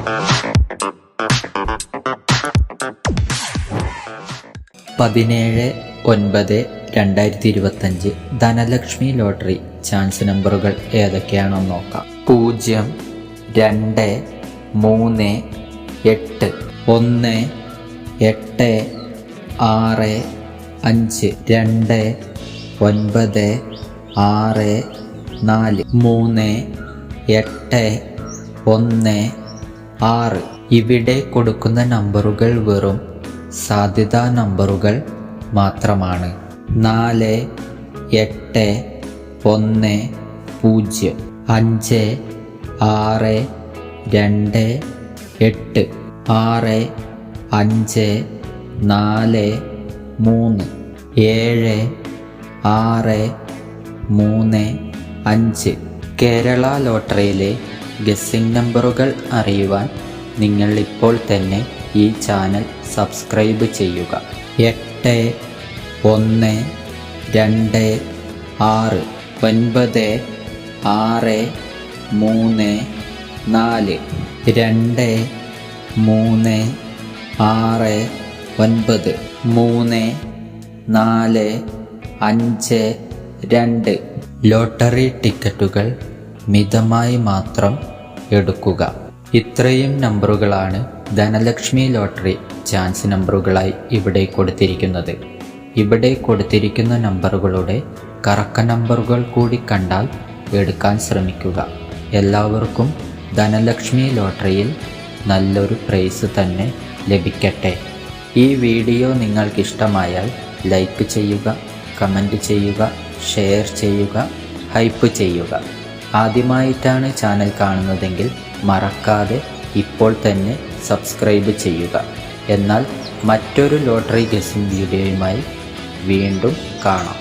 17/9/2025 Dhanlaxmi lottery chance നമ്പറുകൾ ഏതൊക്കെയാണെന്ന് നോക്കാം. 0, 2, 3, 8, 1, 8, 6, 5, 2, 9, 6, 4, 3, 8, 1, 6. ഇവിടെ കൊടുക്കുന്ന നമ്പറുകൾ വെറും സാധ്യതാ നമ്പറുകൾ മാത്രമാണ്. 4, 8, 1, 0, 5, 6, 2, 8, 6, 5, 4, 3, 7, 6, 3, 5. കേരള ലോട്ടറിയിലെ ഗസ്സിംഗ് നമ്പറുകൾ അറിയുവാൻ നിങ്ങൾ ഇപ്പോൾ തന്നെ ഈ ചാനൽ സബ്സ്ക്രൈബ് ചെയ്യുക. 8, 1, 2, 6, 9, 6, 3, 4, 2, 3, 6, 9, 3, 4, 5, 2. ലോട്ടറി ടിക്കറ്റുകൾ മിതമായി മാത്രം എടുക്കുക. ഇത്രയും നമ്പറുകളാണ് ധനലക്ഷ്മി ലോട്ടറി ചാൻസ് നമ്പറുകളായി ഇവിടെ കൊടുത്തിരിക്കുന്നത്. ഇവിടെ കൊടുത്തിരിക്കുന്ന നമ്പറുകളുടെ കറക്ക നമ്പറുകൾ കൂടി കണ്ടാൽ എടുക്കാൻ ശ്രമിക്കുക. എല്ലാവർക്കും ധനലക്ഷ്മി ലോട്ടറിയിൽ നല്ലൊരു പ്രൈസ് തന്നെ ലഭിക്കട്ടെ. ഈ വീഡിയോ നിങ്ങൾക്കിഷ്ടമായാൽ ലൈക്ക് ചെയ്യുക, കമൻറ്റ് ചെയ്യുക, ഷെയർ ചെയ്യുക, ഹൈപ്പ് ചെയ്യുക. ആദ്യമായിട്ടാണ് ചാനൽ കാണുന്നതെങ്കിൽ മറക്കാതെ ഇപ്പോൾ തന്നെ സബ്സ്ക്രൈബ് ചെയ്യുക. എന്നാൽ മറ്റൊരു ലോട്ടറി ഗസ്സിംഗ് വീഡിയോയുമായി വീണ്ടും കാണാം.